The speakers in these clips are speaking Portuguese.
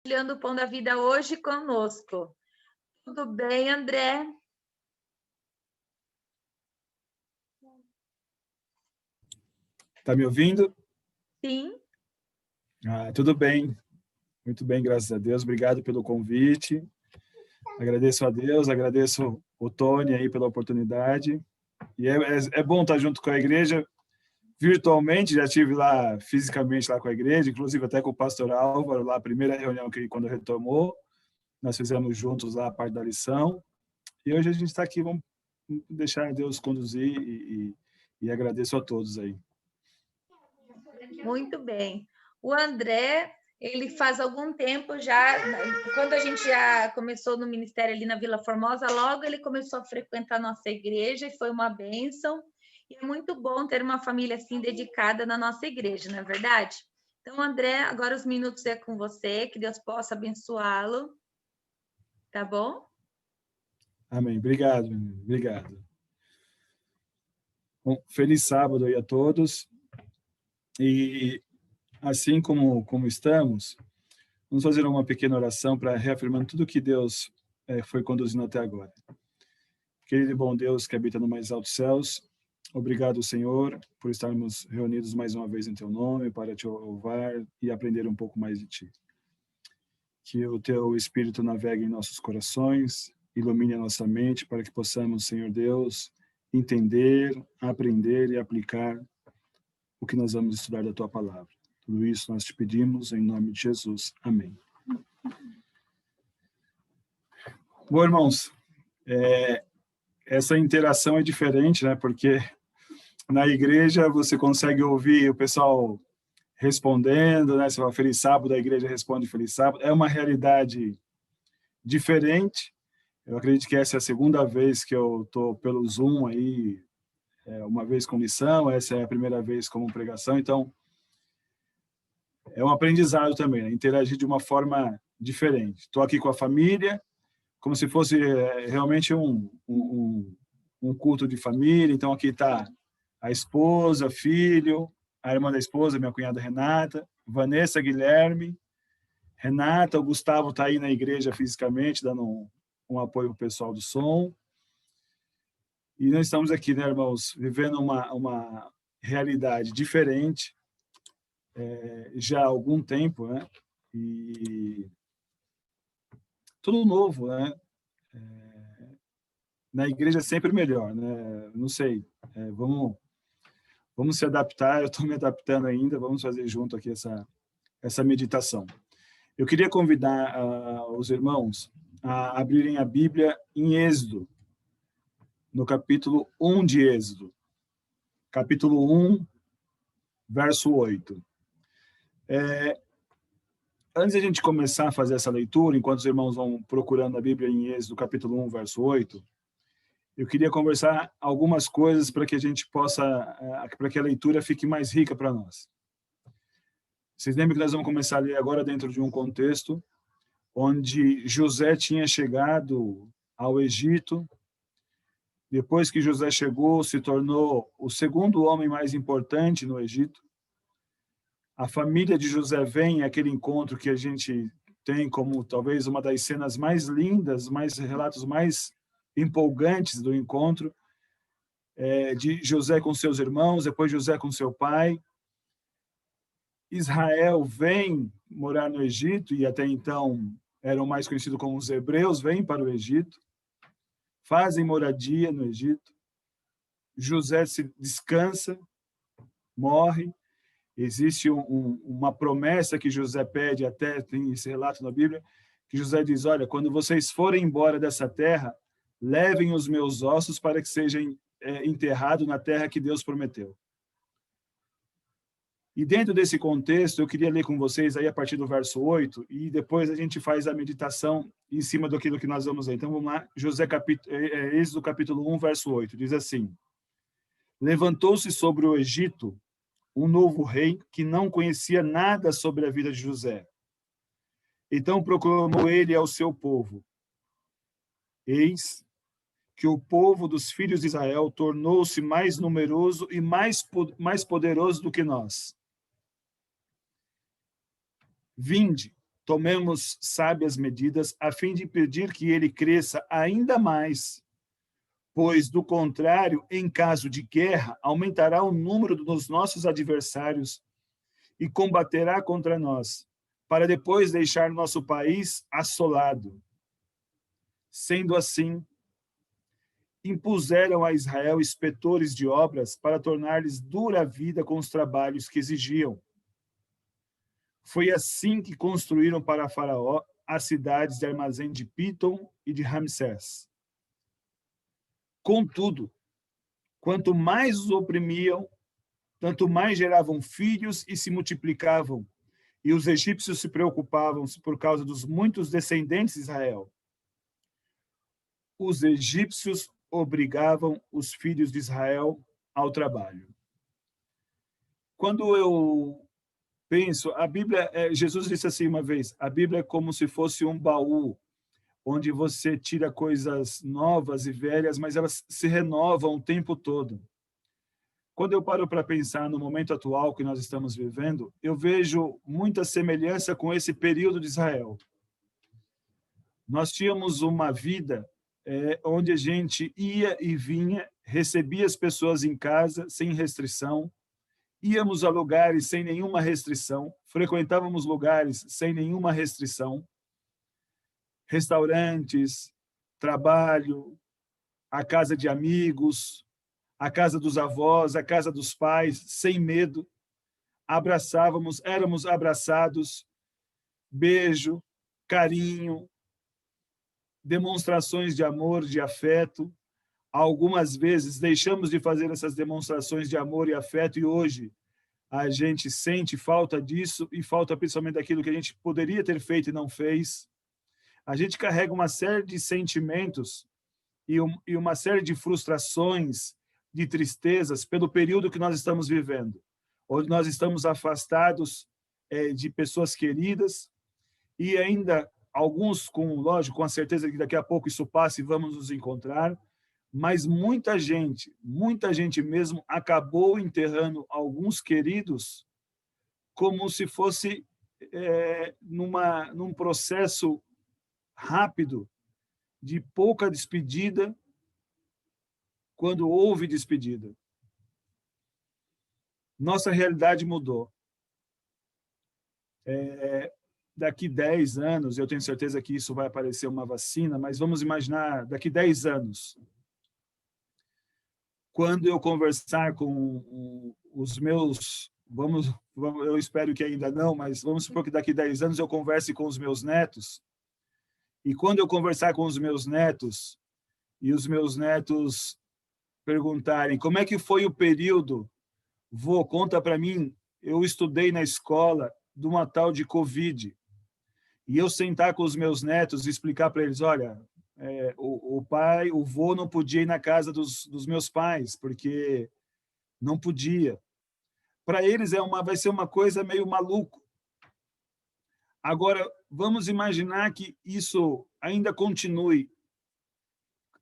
Compartilhando o Pão da Vida hoje conosco. Tudo bem, André? Está me ouvindo? Sim. Tudo bem. Muito bem, graças a Deus. Obrigado pelo convite. Agradeço a Deus, agradeço o Tony aí pela oportunidade. E é bom estar junto com a igreja virtualmente, já estive lá fisicamente lá com a igreja, inclusive até com o pastor Álvaro, lá a primeira reunião que quando retomou, nós fizemos juntos lá a parte da lição. E hoje a gente está aqui, vamos deixar Deus conduzir e agradeço a todos aí. Muito bem. O André, ele faz algum tempo já, quando a gente já começou no ministério ali na Vila Formosa, logo ele começou a frequentar a nossa igreja e foi uma bênção. E é muito bom ter uma família assim dedicada na nossa igreja, não é verdade? Então, André, agora os minutos é com você, que Deus possa abençoá-lo. Tá bom? Amém. Obrigado, obrigado. Bom, feliz sábado aí a todos. E assim como estamos, vamos fazer uma pequena oração para reafirmando tudo que Deus foi conduzindo até agora. Querido e bom Deus que habita no mais altos céus, obrigado, Senhor, por estarmos reunidos mais uma vez em Teu nome, para Te louvar e aprender um pouco mais de Ti. Que o Teu Espírito navegue em nossos corações, ilumine a nossa mente, para que possamos, Senhor Deus, entender, aprender e aplicar o que nós vamos estudar da Tua Palavra. Tudo isso nós te pedimos em nome de Jesus. Amém. Bom, irmãos, essa interação é diferente, né? Porque na igreja você consegue ouvir o pessoal respondendo, né? Você fala feliz sábado, a igreja responde feliz sábado. É uma realidade diferente. Eu acredito que essa é a segunda vez que eu estou pelo Zoom aí, uma vez com lição, essa é a primeira vez como pregação, então é um aprendizado também, né? Interagir de uma forma diferente. Estou aqui com a família, como se fosse realmente um culto de família. Então, aqui está a esposa, filho, a irmã da esposa, minha cunhada Renata, Vanessa, Guilherme, Renata, o Gustavo está aí na igreja fisicamente, dando um apoio para o pessoal do som. E nós estamos aqui, né, irmãos, vivendo uma realidade diferente já há algum tempo, né? E tudo novo, né? Na igreja é sempre melhor, né? Não sei, vamos se adaptar, eu estou me adaptando ainda, vamos fazer junto aqui essa meditação. Eu queria convidar os irmãos a abrirem a Bíblia em Êxodo, no capítulo 1 de Êxodo, capítulo 1, verso 8. Antes de a gente começar a fazer essa leitura, enquanto os irmãos vão procurando a Bíblia em Êxodo, capítulo 1, verso 8, eu queria conversar algumas coisas para que a gente possa, para que a leitura fique mais rica para nós. Vocês lembram que nós vamos começar a ler agora dentro de um contexto onde José tinha chegado ao Egito. Depois que José chegou, se tornou o segundo homem mais importante no Egito. A família de José vem àquele encontro que a gente tem como talvez uma das cenas mais lindas, mais relatos mais empolgantes do encontro, de José com seus irmãos, depois José com seu pai. Israel vem morar no Egito, e até então eram mais conhecidos como os hebreus, vêm para o Egito, fazem moradia no Egito. José se descansa, morre. Existe uma promessa que José pede, até tem esse relato na Bíblia, que José diz, olha, quando vocês forem embora dessa terra, levem os meus ossos para que sejam enterrados na terra que Deus prometeu. E dentro desse contexto, eu queria ler com vocês aí a partir do verso 8, e depois a gente faz a meditação em cima daquilo que nós vamos ler. Então vamos lá, Êxodo capítulo 1, verso 8, diz assim: Levantou-se sobre o Egito um novo rei que não conhecia nada sobre a vida de José. Então proclamou ele ao seu povo: Eis que o povo dos filhos de Israel tornou-se mais numeroso e mais poderoso do que nós. Vinde, tomemos sábias medidas a fim de impedir que ele cresça ainda mais, pois, do contrário, em caso de guerra, aumentará o número dos nossos adversários e combaterá contra nós, para depois deixar nosso país assolado. Sendo assim, impuseram a Israel inspetores de obras para tornar-lhes dura a vida com os trabalhos que exigiam. Foi assim que construíram para Faraó as cidades de armazém de Pitom e de Ramsés. Contudo, quanto mais os oprimiam, tanto mais geravam filhos e se multiplicavam, e os egípcios se preocupavam por causa dos muitos descendentes de Israel. Os egípcios obrigavam os filhos de Israel ao trabalho. Quando eu penso, a Bíblia, Jesus disse assim uma vez, a Bíblia é como se fosse um baú, onde você tira coisas novas e velhas, mas elas se renovam o tempo todo. Quando eu paro para pensar no momento atual que nós estamos vivendo, eu vejo muita semelhança com esse período de Israel. Nós tínhamos uma vida onde a gente ia e vinha, recebia as pessoas em casa sem restrição, íamos a lugares sem nenhuma restrição, frequentávamos lugares sem nenhuma restrição, restaurantes, trabalho, a casa de amigos, a casa dos avós, a casa dos pais, sem medo, abraçávamos, éramos abraçados, beijo, carinho, demonstrações de amor, de afeto. Algumas vezes deixamos de fazer essas demonstrações de amor e afeto e hoje a gente sente falta disso e falta principalmente daquilo que a gente poderia ter feito e não fez. A gente carrega uma série de sentimentos e uma série de frustrações, de tristezas pelo período que nós estamos vivendo, onde nós estamos afastados de pessoas queridas e ainda alguns lógico, com a certeza que daqui a pouco isso passa e vamos nos encontrar, mas muita gente mesmo acabou enterrando alguns queridos como se fosse num processo rápido de pouca despedida, quando houve despedida. Nossa realidade mudou. Daqui 10 anos, eu tenho certeza que isso vai aparecer uma vacina, mas vamos imaginar, daqui 10 anos, quando eu conversar com os meus, eu espero que ainda não, mas vamos supor que daqui 10 anos eu converse com os meus netos, e quando eu conversar com os meus netos, e os meus netos perguntarem como é que foi o período, vô, conta para mim, eu estudei na escola de uma tal de Covid, e eu sentar com os meus netos e explicar para eles, olha, o vô não podia ir na casa dos meus pais, porque não podia. Para eles vai ser uma coisa meio maluco. Agora, vamos imaginar que isso ainda continue.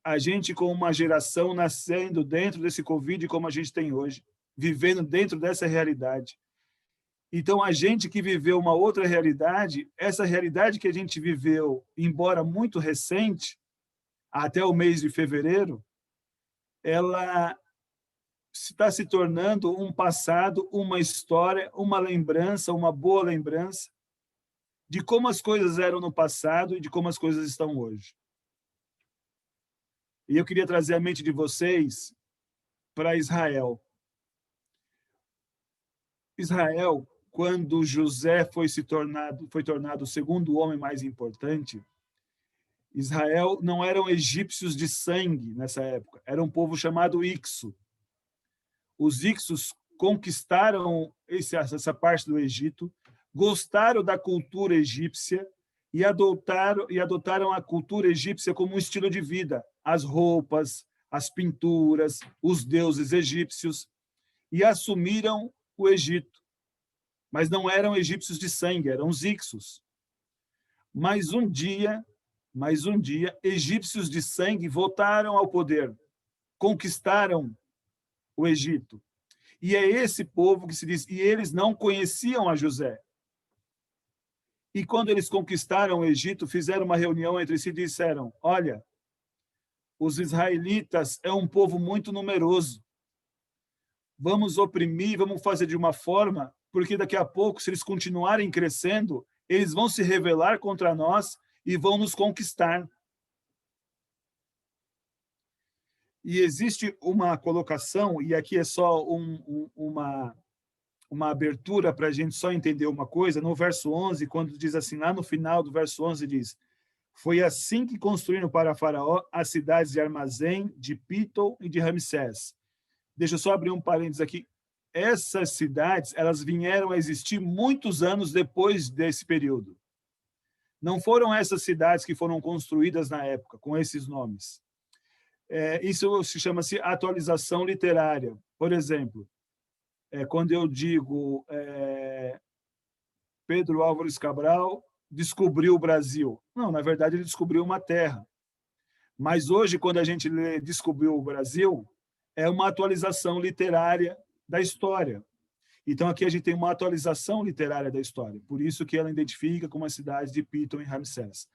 A gente com uma geração nascendo dentro desse Covid como a gente tem hoje, vivendo dentro dessa realidade. Então, a gente que viveu uma outra realidade, essa realidade que a gente viveu, embora muito recente, até o mês de fevereiro, ela está se tornando um passado, uma história, uma lembrança, uma boa lembrança de como as coisas eram no passado e de como as coisas estão hoje. E eu queria trazer a mente de vocês para Israel. Israel, quando José foi tornado o segundo homem mais importante, Israel não eram egípcios de sangue nessa época, era um povo chamado Ixo. Os Ixos conquistaram essa parte do Egito, gostaram da cultura egípcia e adotaram a cultura egípcia como um estilo de vida, as roupas, as pinturas, os deuses egípcios, e assumiram o Egito. Mas não eram egípcios de sangue, eram os Ixos. Mas um dia, egípcios de sangue voltaram ao poder, conquistaram o Egito. E é esse povo que se diz, e eles não conheciam a José. E quando eles conquistaram o Egito, fizeram uma reunião entre si e disseram: olha, os israelitas é um povo muito numeroso. Vamos oprimir, vamos fazer de uma forma, porque daqui a pouco, se eles continuarem crescendo, eles vão se rebelar contra nós e vão nos conquistar. E existe uma colocação, e aqui é só uma abertura para a gente só entender uma coisa, no verso 11, quando diz assim, lá no final do verso 11 diz: foi assim que construíram para Faraó as cidades de Armazém, de Pitom e de Ramsés. Deixa eu só abrir um parênteses aqui. Essas cidades, elas vieram a existir muitos anos depois desse período. Não foram essas cidades que foram construídas na época, com esses nomes. Isso se chama-se atualização literária. Por exemplo, quando eu digo Pedro Álvares Cabral descobriu o Brasil. Não, na verdade, ele descobriu uma terra. Mas hoje, quando a gente lê Descobriu o Brasil, é uma atualização literária da história. Então, aqui a gente tem uma atualização literária da história. Por isso que ela identifica como as cidades de Pitom e Ramsés.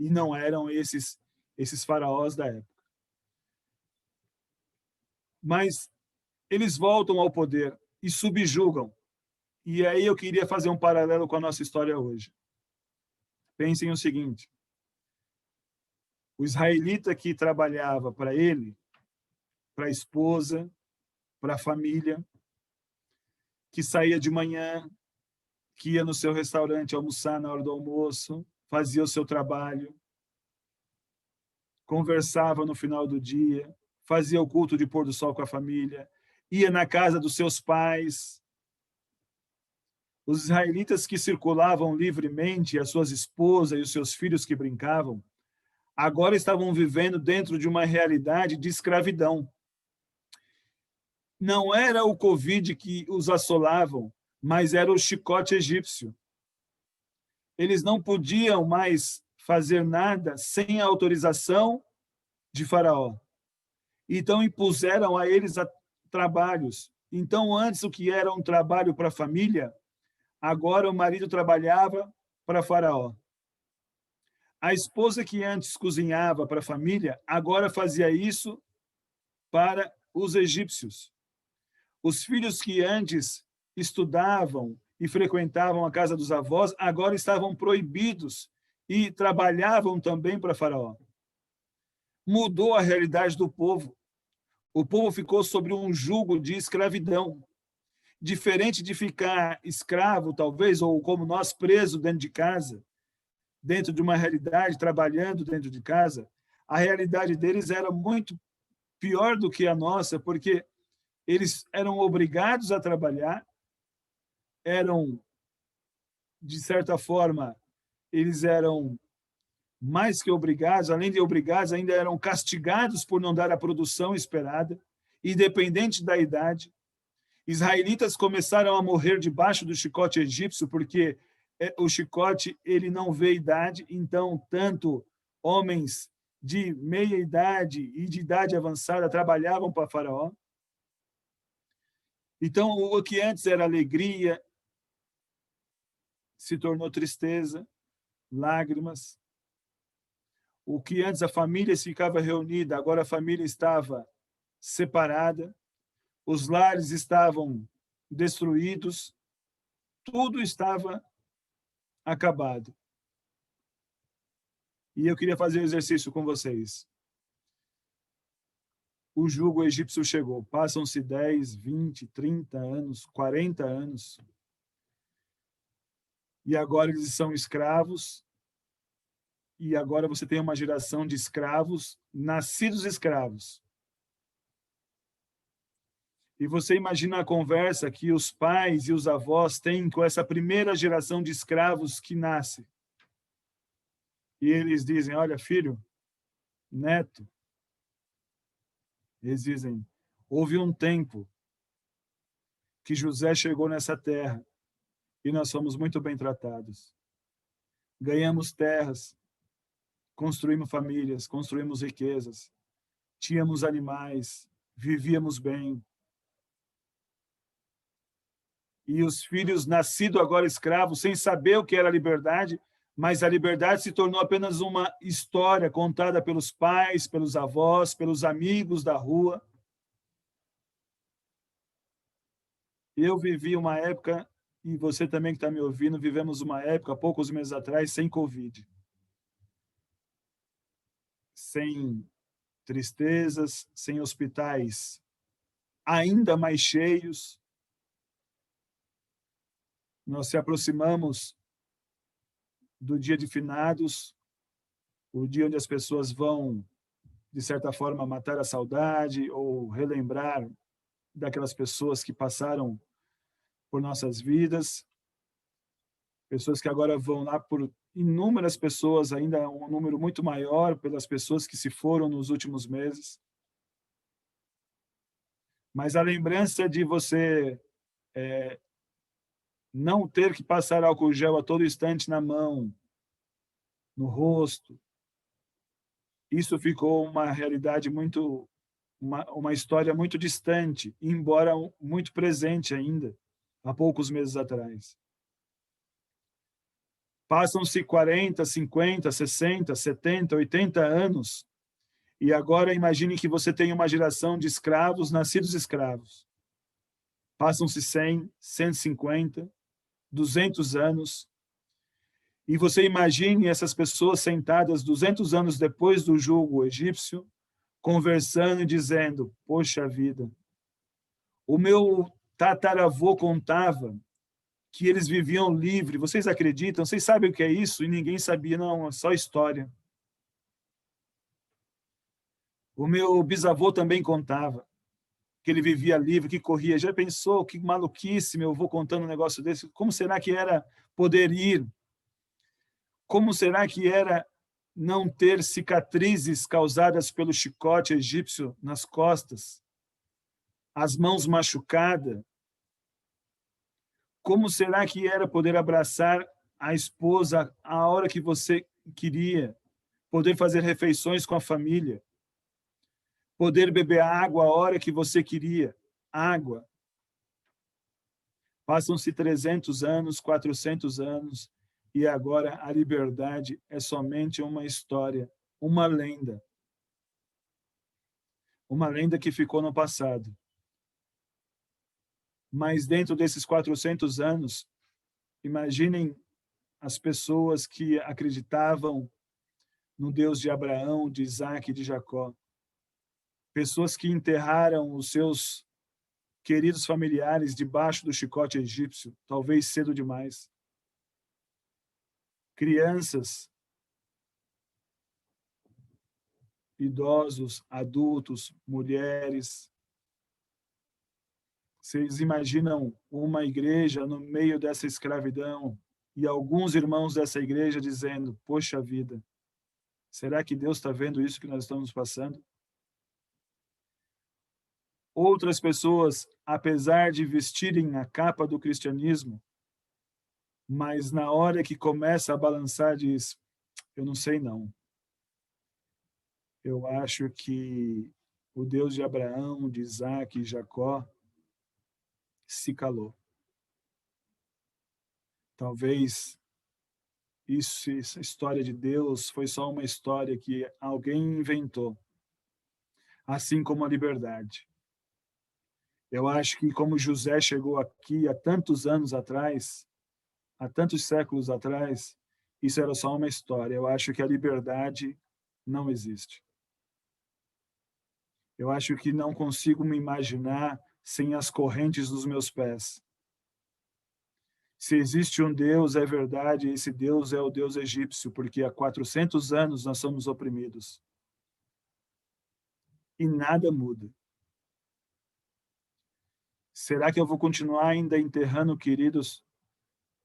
E não eram esses faraós da época. Mas eles voltam ao poder e subjugam. E aí eu queria fazer um paralelo com a nossa história hoje. Pensem o seguinte: o israelita que trabalhava para ele, para a esposa, para a família, que saía de manhã, que ia no seu restaurante almoçar na hora do almoço, fazia o seu trabalho, conversava no final do dia, fazia o culto de pôr do sol com a família, ia na casa dos seus pais. Os israelitas que circulavam livremente, as suas esposas e os seus filhos que brincavam, agora estavam vivendo dentro de uma realidade de escravidão. Não era o Covid que os assolavam, mas era o chicote egípcio. Eles não podiam mais fazer nada sem a autorização de Faraó. Então impuseram a eles trabalhos. Então, antes o que era um trabalho para a família, agora o marido trabalhava para Faraó. A esposa que antes cozinhava para a família, agora fazia isso para os egípcios. Os filhos que antes estudavam e frequentavam a casa dos avós, agora estavam proibidos e trabalhavam também para Faraó. Mudou a realidade do povo. O povo ficou sobre um jugo de escravidão. Diferente de ficar escravo, talvez, ou como nós, preso dentro de casa, dentro de uma realidade, trabalhando dentro de casa, a realidade deles era muito pior do que a nossa, porque eles eram obrigados a trabalhar, eram, de certa forma, eles eram mais que obrigados, além de obrigados, ainda eram castigados por não dar a produção esperada, independente da idade. Israelitas começaram a morrer debaixo do chicote egípcio, porque o chicote ele não vê idade, então tanto homens de meia idade e de idade avançada trabalhavam para Faraó. Então, o que antes era alegria se tornou tristeza, lágrimas. O que antes a família ficava reunida, agora a família estava separada. Os lares estavam destruídos. Tudo estava acabado. E eu queria fazer um exercício com vocês. O jugo egípcio chegou. Passam-se 10, 20, 30 anos, 40 anos. E agora eles são escravos. E agora você tem uma geração de escravos, nascidos escravos. E você imagina a conversa que os pais e os avós têm com essa primeira geração de escravos que nasce. E eles dizem: olha, filho, neto, eles dizem, houve um tempo que José chegou nessa terra e nós fomos muito bem tratados. Ganhamos terras, construímos famílias, construímos riquezas, tínhamos animais, vivíamos bem. e os filhos nascidos agora escravos, sem saber o que era liberdade, mas a liberdade se tornou apenas uma história contada pelos pais, pelos avós, pelos amigos da rua. Eu vivi uma época, e você também que está me ouvindo, vivemos uma época, há poucos meses atrás, sem Covid. Sem tristezas, sem hospitais ainda mais cheios. Nós se aproximamos do dia de finados, o dia onde as pessoas vão, de certa forma, matar a saudade ou relembrar daquelas pessoas que passaram por nossas vidas, pessoas que agora vão lá por inúmeras pessoas, ainda um número muito maior pelas pessoas que se foram nos últimos meses. Mas a lembrança de você não ter que passar álcool gel a todo instante na mão, no rosto, isso ficou uma realidade muito, uma história muito distante, embora muito presente ainda, há poucos meses atrás. Passam-se 40, 50, 60, 70, 80 anos, e agora imagine que você tem uma geração de escravos, nascidos escravos. Passam-se 100, 150, 200 anos, e você imagine essas pessoas sentadas 200 anos depois do jugo egípcio, conversando e dizendo, poxa vida, o meu tataravô contava que eles viviam livre, vocês acreditam? Vocês sabem o que é isso? E ninguém sabia, não, é só história. O meu bisavô também contava que ele vivia livre, que corria. Já pensou? Que maluquice, meu avô contando um negócio desse. Como será que era poder ir? Como será que era não ter cicatrizes causadas pelo chicote egípcio nas costas? As mãos machucadas? Como será que era poder abraçar a esposa a hora que você queria? Poder fazer refeições com a família? Poder beber água a hora que você queria? Água. Passam-se 300 anos, 400 anos, e agora a liberdade é somente uma história, uma lenda. Uma lenda que ficou no passado. Mas dentro desses 400 anos, imaginem as pessoas que acreditavam no Deus de Abraão, de Isaac e de Jacó. Pessoas que enterraram os seus queridos familiares debaixo do chicote egípcio, talvez cedo demais. Crianças, idosos, adultos, mulheres. Vocês imaginam uma igreja no meio dessa escravidão e alguns irmãos dessa igreja dizendo, poxa vida, será que Deus está vendo isso que nós estamos passando? Outras pessoas, apesar de vestirem a capa do cristianismo, mas na hora que começa a balançar, diz, eu não sei não. Eu acho que o Deus de Abraão, de Isaac e Jacó se calou. Talvez essa história de Deus foi só uma história que alguém inventou, assim como a liberdade. Eu acho que como José chegou aqui há tantos anos atrás, há tantos séculos atrás, isso era só uma história. Eu acho que a liberdade não existe. Eu acho que não consigo me imaginar sem as correntes dos meus pés. Se existe um Deus, é verdade, esse Deus é o Deus egípcio, porque há 400 anos nós somos oprimidos. E nada muda. Será que eu vou continuar ainda enterrando queridos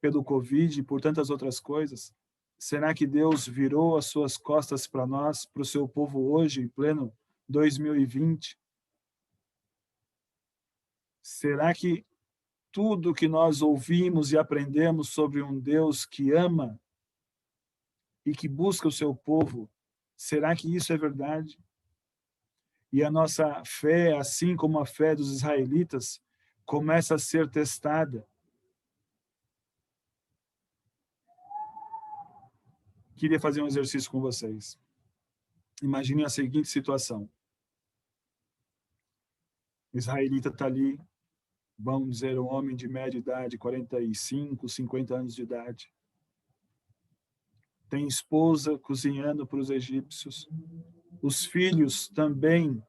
pelo Covid e por tantas outras coisas? Será que Deus virou as suas costas para nós, para o seu povo hoje, em pleno 2020? Será que tudo que nós ouvimos e aprendemos sobre um Deus que ama e que busca o seu povo, será que isso é verdade? E a nossa fé, assim como a fé dos israelitas, começa a ser testada queria fazer um exercício com vocês. Imaginem a seguinte situação. O israelita está ali, vamos dizer, um homem de média idade, 45, 50 anos de idade. Tem esposa cozinhando para os egípcios. Os filhos também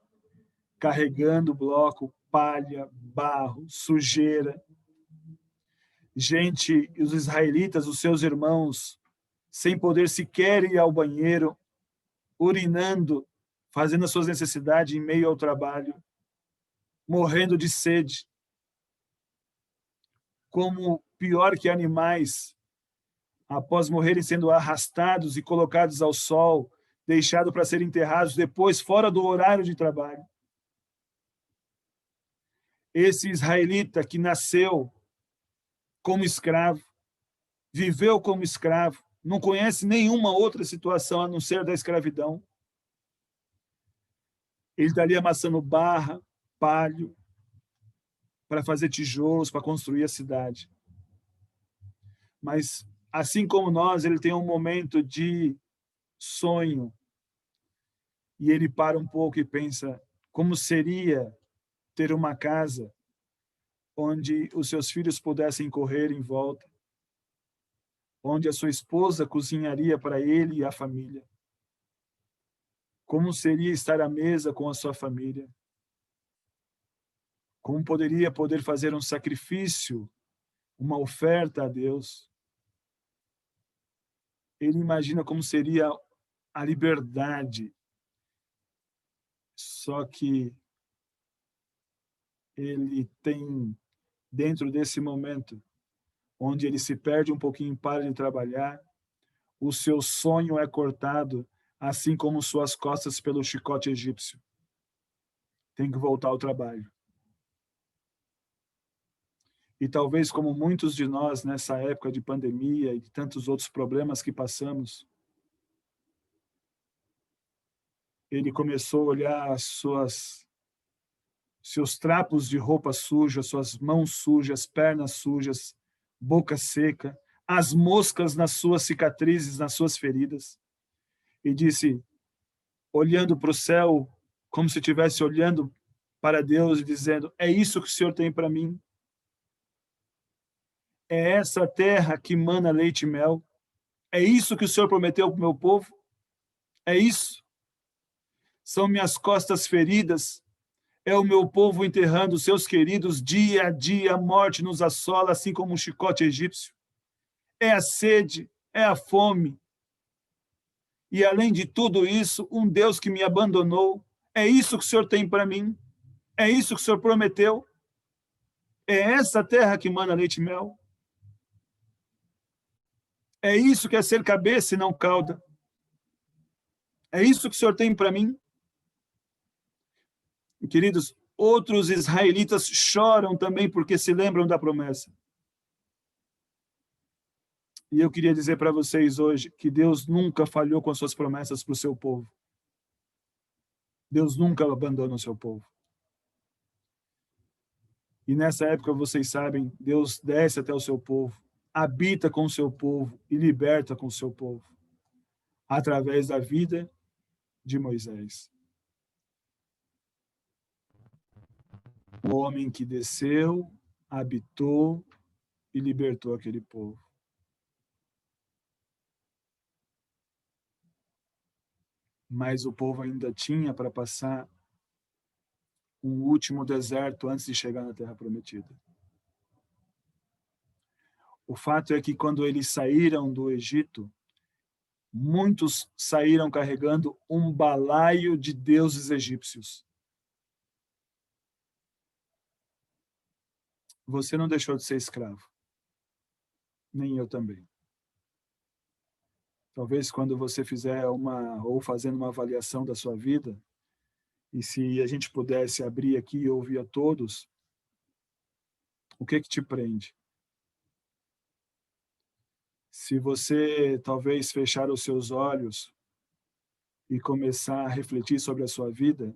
carregando bloco, palha, barro, sujeira. Gente, os israelitas, os seus irmãos, sem poder sequer ir ao banheiro, urinando, fazendo as suas necessidades em meio ao trabalho, morrendo de sede, como pior que animais, após morrerem sendo arrastados e colocados ao sol, deixados para serem enterrados depois fora do horário de trabalho. Esse israelita que nasceu como escravo, viveu como escravo, não conhece nenhuma outra situação a não ser da escravidão. Ele está ali amassando barra, palho, para fazer tijolos, para construir a cidade. Mas, assim como nós, ele tem um momento de sonho. E ele para um pouco e pensa, como seria ter uma casa onde os seus filhos pudessem correr em volta, onde a sua esposa cozinharia para ele e a família. Como seria estar à mesa com a sua família? Como poder fazer um sacrifício, uma oferta a Deus? Ele imagina como seria a liberdade. Só que ele tem, dentro desse momento, onde ele se perde um pouquinho, para de trabalhar, o seu sonho é cortado, assim como suas costas pelo chicote egípcio. Tem que voltar ao trabalho. E talvez, como muitos de nós, nessa época de pandemia e de tantos outros problemas que passamos, ele começou a olhar seus trapos de roupa suja, suas mãos sujas, pernas sujas, boca seca, as moscas nas suas cicatrizes, nas suas feridas. E disse, olhando para o céu, como se estivesse olhando para Deus e dizendo, é isso que o Senhor tem para mim? É essa terra que mana leite e mel? É isso que o Senhor prometeu para o meu povo? É isso? São minhas costas feridas? É o meu povo enterrando seus queridos dia a dia, a morte nos assola, assim como um chicote egípcio? É a sede, é a fome. E além de tudo isso, um Deus que me abandonou. É isso que o Senhor tem para mim? É isso que o Senhor prometeu? É essa terra que mana leite e mel? É isso que é ser cabeça e não cauda? É isso que o Senhor tem para mim? Queridos, outros israelitas choram também porque se lembram da promessa. E eu queria dizer para vocês hoje que Deus nunca falhou com as suas promessas para o seu povo. Deus nunca abandona o seu povo. E nessa época, vocês sabem, Deus desce até o seu povo, habita com o seu povo e liberta com o seu povo, através da vida de Moisés. O homem que desceu, habitou e libertou aquele povo. Mas o povo ainda tinha para passar um último deserto antes de chegar na Terra Prometida. O fato é que quando eles saíram do Egito, muitos saíram carregando um balaio de deuses egípcios. Você não deixou de ser escravo. Nem eu também. Talvez quando você fizer ou fazendo uma avaliação da sua vida, e se a gente pudesse abrir aqui e ouvir a todos, o que te prende? Se você talvez fechar os seus olhos e começar a refletir sobre a sua vida,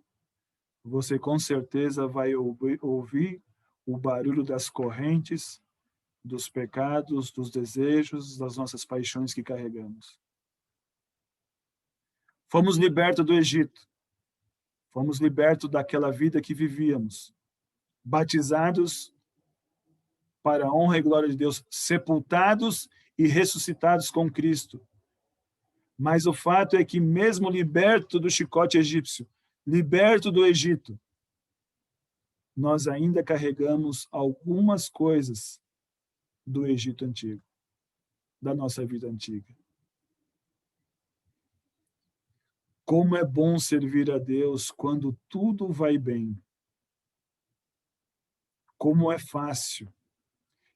você com certeza vai ouvir o barulho das correntes, dos pecados, dos desejos, das nossas paixões que carregamos. Fomos libertos do Egito. Fomos libertos daquela vida que vivíamos. Batizados para a honra e glória de Deus, sepultados e ressuscitados com Cristo. Mas o fato é que mesmo liberto do chicote egípcio, liberto do Egito, nós ainda carregamos algumas coisas do Egito antigo, da nossa vida antiga. Como é bom servir a Deus quando tudo vai bem. Como é fácil.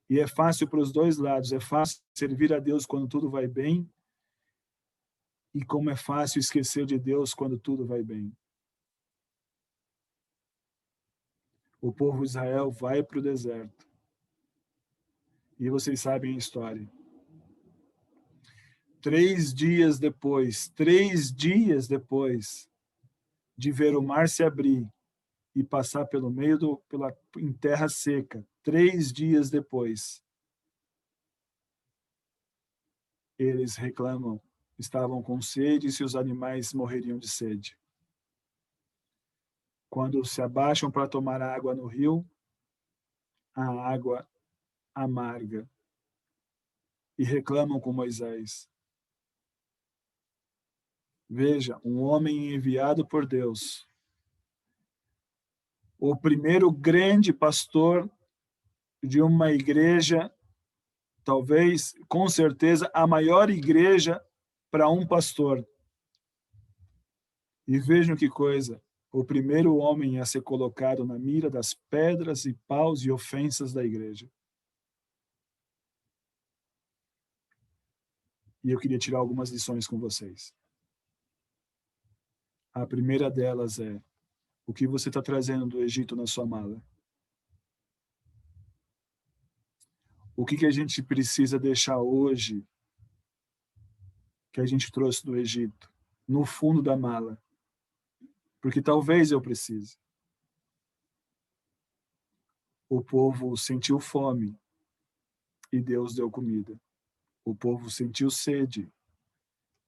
E é fácil para os dois lados. É fácil servir a Deus quando tudo vai bem. E como é fácil esquecer de Deus quando tudo vai bem. O povo de Israel vai para o deserto. E vocês sabem a história. 3 dias depois de ver o mar se abrir e passar pelo meio em terra seca, 3 dias depois, eles reclamam, estavam com sede e seus animais morreriam de sede. Quando se abaixam para tomar água no rio, a água amarga, e reclamam com Moisés. Veja, um homem enviado por Deus, o primeiro grande pastor de uma igreja, talvez, com certeza, a maior igreja para um pastor. E vejam que coisa, o primeiro homem a ser colocado na mira das pedras e paus e ofensas da igreja. E eu queria tirar algumas lições com vocês. A primeira delas é: o que você está trazendo do Egito na sua mala? O que a gente precisa deixar hoje, que a gente trouxe do Egito, no fundo da mala? Porque talvez eu precise. O povo sentiu fome e Deus deu comida. O povo sentiu sede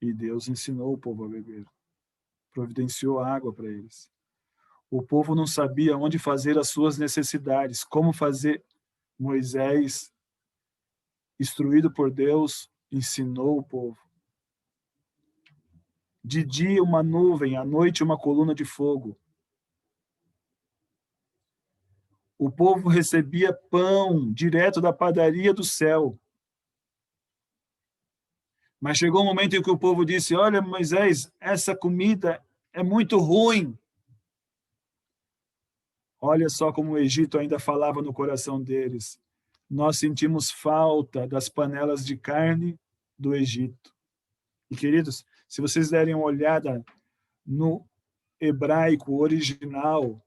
e Deus ensinou o povo a beber. Providenciou água para eles. O povo não sabia onde fazer as suas necessidades, como fazer. Moisés, instruído por Deus, ensinou o povo. De dia uma nuvem, à noite uma coluna de fogo. O povo recebia pão direto da padaria do céu. Mas chegou um momento em que o povo disse: olha, Moisés, essa comida é muito ruim. Olha só como o Egito ainda falava no coração deles. Nós sentimos falta das panelas de carne do Egito. E, queridos, se vocês derem uma olhada no hebraico original,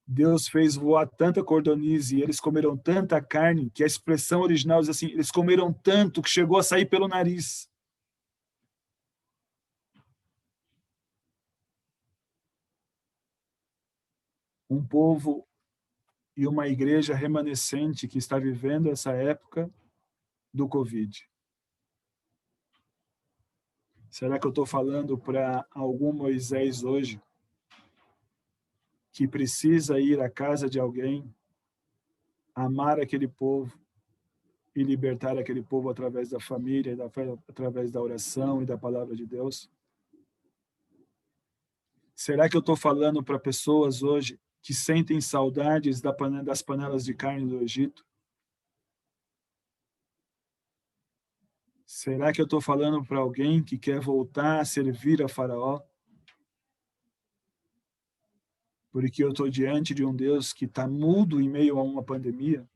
Deus fez voar tanta cordonize e eles comeram tanta carne que a expressão original diz assim: eles comeram tanto que chegou a sair pelo nariz. Um povo e uma igreja remanescente que está vivendo essa época do Covid. Será que eu estou falando para algum Moisés hoje que precisa ir à casa de alguém, amar aquele povo e libertar aquele povo através da família, através da oração e da palavra de Deus? Será que eu estou falando para pessoas hoje que sentem saudades das panelas de carne do Egito? Será que eu estou falando para alguém que quer voltar a servir a Faraó? Porque eu estou diante de um Deus que está mudo em meio a uma pandemia?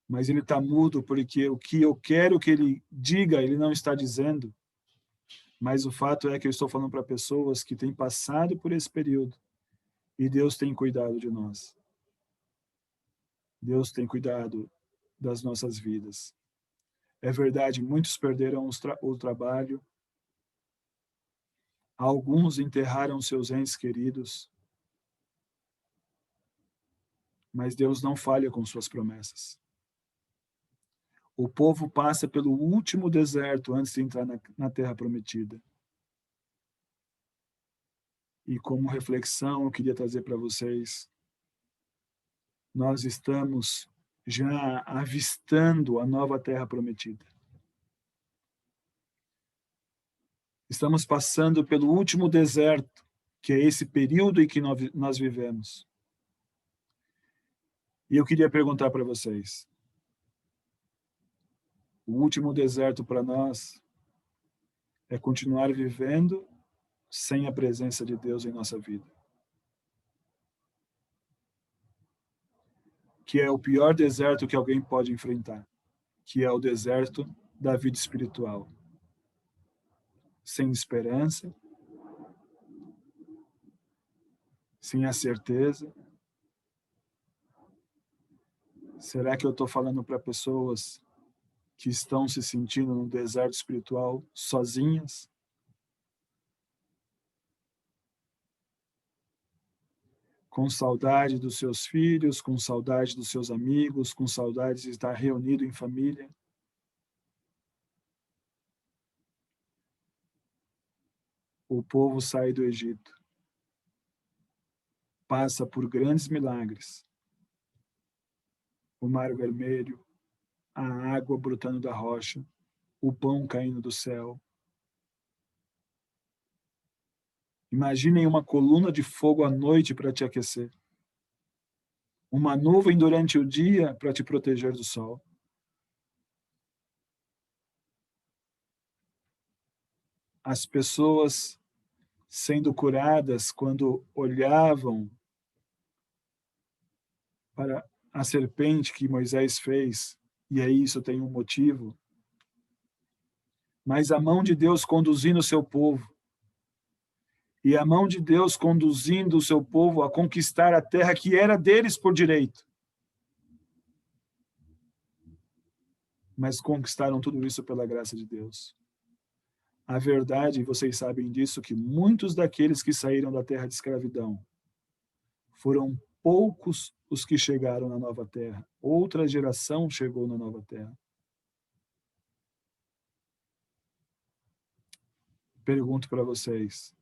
Mas ele está mudo porque o que eu quero que ele diga, ele não está dizendo. Mas o fato é que eu estou falando para pessoas que têm passado por esse período e Deus tem cuidado de nós. Deus tem cuidado das nossas vidas. É verdade, muitos perderam o trabalho, alguns enterraram seus entes queridos, mas Deus não falha com suas promessas. O povo passa pelo último deserto antes de entrar na Terra Prometida. E como reflexão, eu queria trazer para vocês, nós estamos já avistando a nova Terra Prometida. Estamos passando pelo último deserto, que é esse período em que nós vivemos. E eu queria perguntar para vocês, o último deserto para nós é continuar vivendo sem a presença de Deus em nossa vida. Que é o pior deserto que alguém pode enfrentar, que é o deserto da vida espiritual. Sem esperança, sem a certeza. Será que eu estou falando para pessoas que estão se sentindo no deserto espiritual sozinhas? Com saudade dos seus filhos, com saudade dos seus amigos, com saudade de estar reunido em família? O povo sai do Egito, passa por grandes milagres. O Mar Vermelho, a água brotando da rocha, o pão caindo do céu. Imaginem uma coluna de fogo à noite para te aquecer. Uma nuvem durante o dia para te proteger do sol. As pessoas sendo curadas quando olhavam para a serpente que Moisés fez, e aí isso tem um motivo. Mas a mão de Deus conduzindo o seu povo, e a mão de Deus conduzindo o seu povo a conquistar a terra que era deles por direito. Mas conquistaram tudo isso pela graça de Deus. A verdade, e vocês sabem disso, que muitos daqueles que saíram da terra de escravidão foram poucos os que chegaram na nova terra. Outra geração chegou na nova terra. Pergunto para vocês,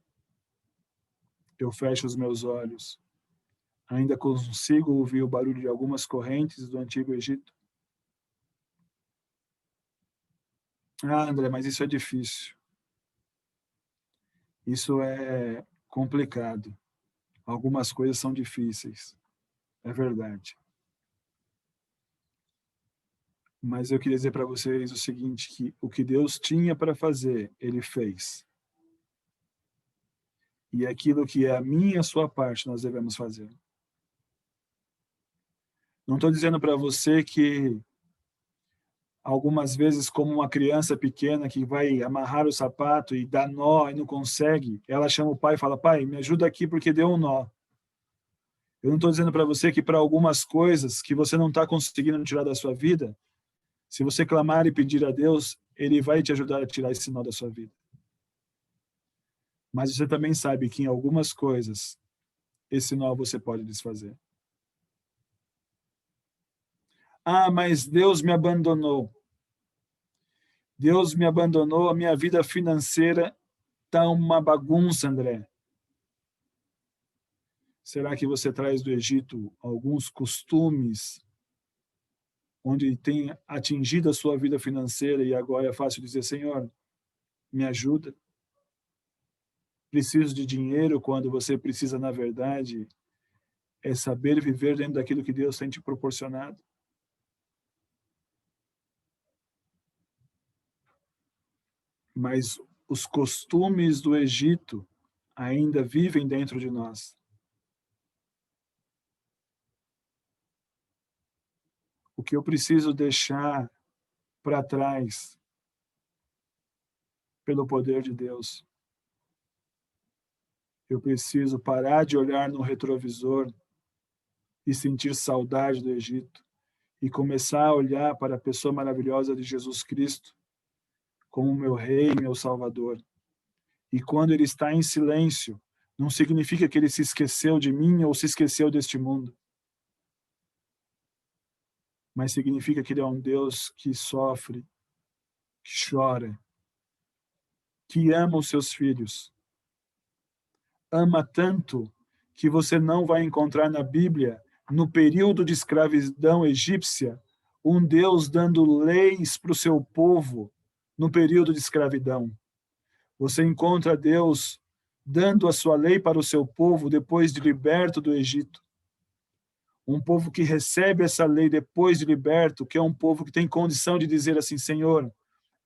eu fecho os meus olhos, ainda consigo ouvir o barulho de algumas correntes do antigo Egito? Ah, André, mas isso é difícil. Isso é complicado. Algumas coisas são difíceis. É verdade. Mas eu queria dizer para vocês o seguinte, que o que Deus tinha para fazer, Ele fez. E aquilo que é a minha e a sua parte, nós devemos fazer. Não estou dizendo para você que algumas vezes, como uma criança pequena que vai amarrar o sapato e dá nó e não consegue, ela chama o pai e fala, pai, me ajuda aqui porque deu um nó. Eu não estou dizendo para você que para algumas coisas que você não está conseguindo tirar da sua vida, se você clamar e pedir a Deus, Ele vai te ajudar a tirar esse nó da sua vida. Mas você também sabe que em algumas coisas, esse nó você pode desfazer. Ah, mas Deus me abandonou. Deus me abandonou, a minha vida financeira está uma bagunça, André. Será que você traz do Egito alguns costumes onde tem atingido a sua vida financeira e agora é fácil dizer, Senhor, me ajuda? Preciso de dinheiro quando você precisa, na verdade, é saber viver dentro daquilo que Deus tem te proporcionado? Mas os costumes do Egito ainda vivem dentro de nós. O que eu preciso deixar para trás, pelo poder de Deus? Eu preciso parar de olhar no retrovisor e sentir saudade do Egito e começar a olhar para a pessoa maravilhosa de Jesus Cristo como meu Rei, meu Salvador. E quando Ele está em silêncio, não significa que Ele se esqueceu de mim ou se esqueceu deste mundo. mas significa que ele é um Deus que sofre, que chora, que ama os seus filhos. Ama tanto que você não vai encontrar na Bíblia, no período de escravidão egípcia, um Deus dando leis para o seu povo no período de escravidão. Você encontra Deus dando a sua lei para o seu povo depois de liberto do Egito. Um povo que recebe essa lei depois de liberto, que é um povo que tem condição de dizer assim: Senhor,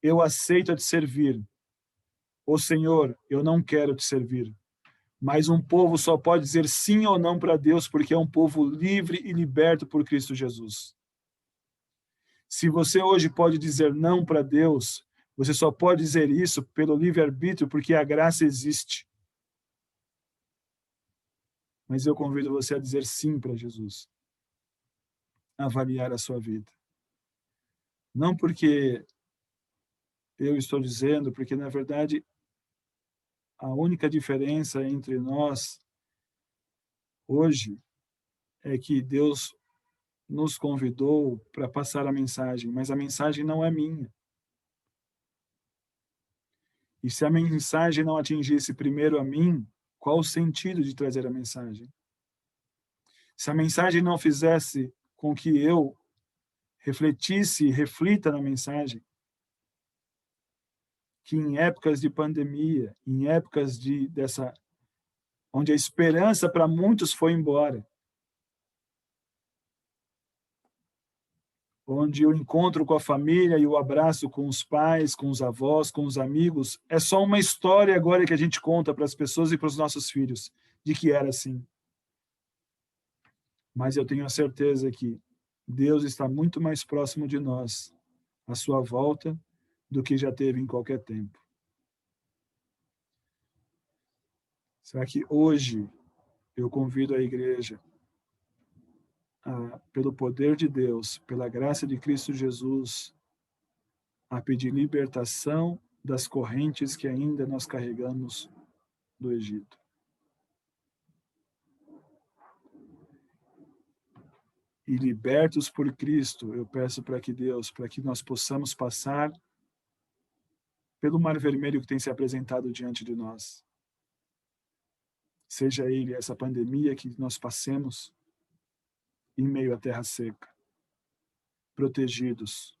eu aceito te servir. Ou Senhor, eu não quero te servir. Mas um povo só pode dizer sim ou não para Deus, porque é um povo livre e liberto por Cristo Jesus. Se você hoje pode dizer não para Deus, você só pode dizer isso pelo livre-arbítrio, porque a graça existe. Mas eu convido você a dizer sim para Jesus. Avaliar a sua vida. Não porque eu estou dizendo, porque na verdade a única diferença entre nós hoje é que Deus nos convidou para passar a mensagem, mas a mensagem não é minha. E se a mensagem não atingisse primeiro a mim, qual o sentido de trazer a mensagem? Se a mensagem não fizesse com que eu refletisse e reflita na mensagem, que em épocas de pandemia, em épocas onde a esperança para muitos foi embora, onde o encontro com a família e o abraço com os pais, com os avós, com os amigos, é só uma história agora que a gente conta para as pessoas e para os nossos filhos, de que era assim. Mas eu tenho a certeza que Deus está muito mais próximo de nós, à sua volta, do que já teve em qualquer tempo. Será que hoje eu convido a igreja, pelo poder de Deus, pela graça de Cristo Jesus, a pedir libertação das correntes que ainda nós carregamos do Egito? E libertos por Cristo, eu peço para que Deus, para que nós possamos passar pelo mar vermelho que tem se apresentado diante de nós. Seja ele essa pandemia que nós passemos em meio à terra seca, protegidos.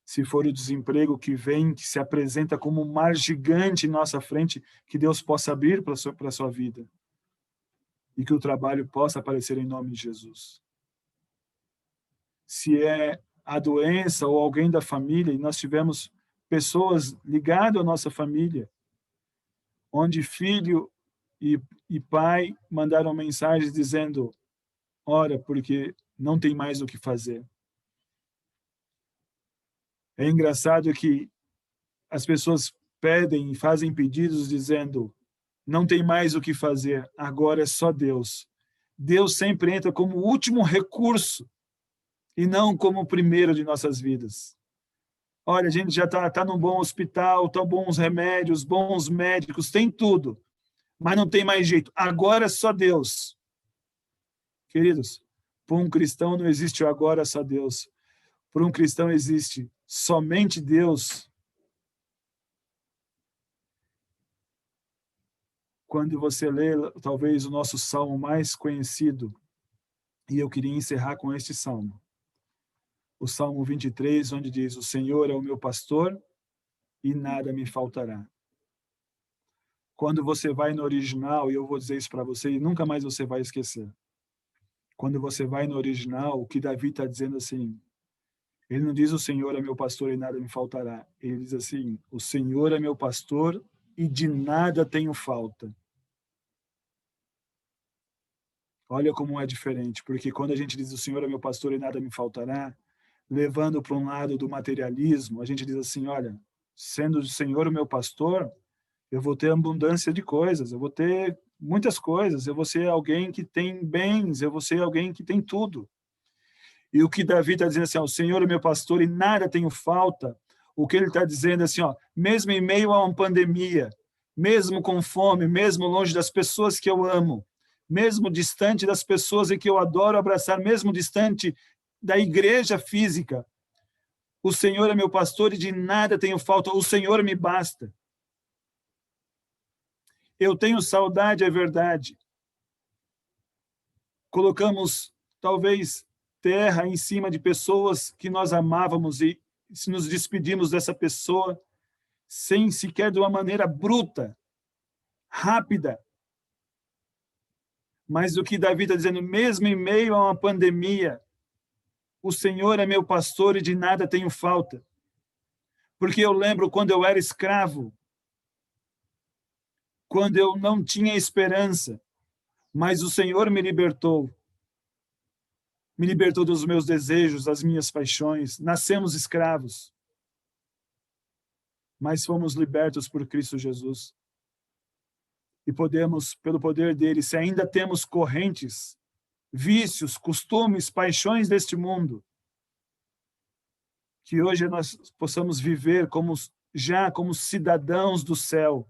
Se for o desemprego que vem, que se apresenta como um mar gigante em nossa frente, que Deus possa abrir para a sua vida. E que o trabalho possa aparecer em nome de Jesus. Se é a doença ou alguém da família, e nós tivemos pessoas ligadas à nossa família, onde filho e pai mandaram mensagens dizendo: ora, porque não tem mais o que fazer. É engraçado que as pessoas pedem e fazem pedidos dizendo: não tem mais o que fazer, agora é só Deus. Deus sempre entra como o último recurso e não como o primeiro de nossas vidas. Olha, a gente já está num bom hospital, estão bons remédios, bons médicos, tem tudo, mas não tem mais jeito. Agora é só Deus. Queridos, para um cristão não existe o agora é só Deus. Para um cristão existe somente Deus. Quando você lê, talvez, o nosso salmo mais conhecido, e eu queria encerrar com este salmo. O Salmo 23, onde diz: o Senhor é o meu pastor e nada me faltará. Quando você vai no original, e eu vou dizer isso para você, e nunca mais você vai esquecer. Quando você vai no original, o que Davi está dizendo assim, ele não diz: o Senhor é meu pastor e nada me faltará. Ele diz assim: o Senhor é meu pastor e de nada tenho falta. Olha como é diferente, porque quando a gente diz: o Senhor é meu pastor e nada me faltará, levando para um lado do materialismo, a gente diz assim: olha, sendo o Senhor o meu pastor, eu vou ter abundância de coisas, eu vou ter muitas coisas, eu vou ser alguém que tem bens, eu vou ser alguém que tem tudo. E o que Davi está dizendo assim: ó, o Senhor é meu pastor e nada tenho falta, o que ele está dizendo assim, ó, mesmo em meio a uma pandemia, mesmo com fome, mesmo longe das pessoas que eu amo, mesmo distante das pessoas em que eu adoro abraçar, mesmo distante da igreja física. O Senhor é meu pastor e de nada tenho falta. O Senhor me basta. Eu tenho saudade, é verdade. Colocamos, talvez, terra em cima de pessoas que nós amávamos e se nos despedimos dessa pessoa sem sequer de uma maneira bruta, rápida. Mas o que Davi está dizendo, mesmo em meio a uma pandemia, o Senhor é meu pastor e de nada tenho falta. Porque eu lembro quando eu era escravo, quando eu não tinha esperança, mas o Senhor me libertou dos meus desejos, das minhas paixões. Nascemos escravos, mas fomos libertos por Cristo Jesus. E podemos, pelo poder dele, se ainda temos correntes, vícios, costumes, paixões deste mundo, que hoje nós possamos viver como cidadãos do céu,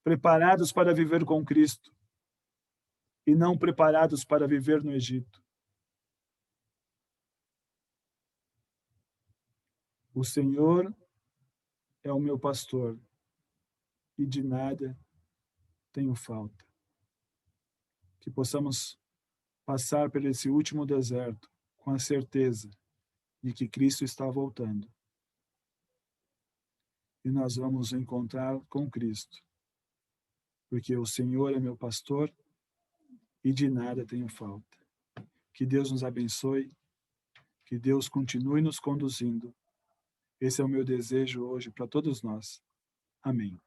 preparados para viver com Cristo e não preparados para viver no Egito. O Senhor é o meu pastor e de nada tenho falta. Que possamos passar por esse último deserto com a certeza de que Cristo está voltando. E nós vamos encontrar com Cristo, porque o Senhor é meu pastor e de nada tenho falta. Que Deus nos abençoe, que Deus continue nos conduzindo. Esse é o meu desejo hoje para todos nós. Amém.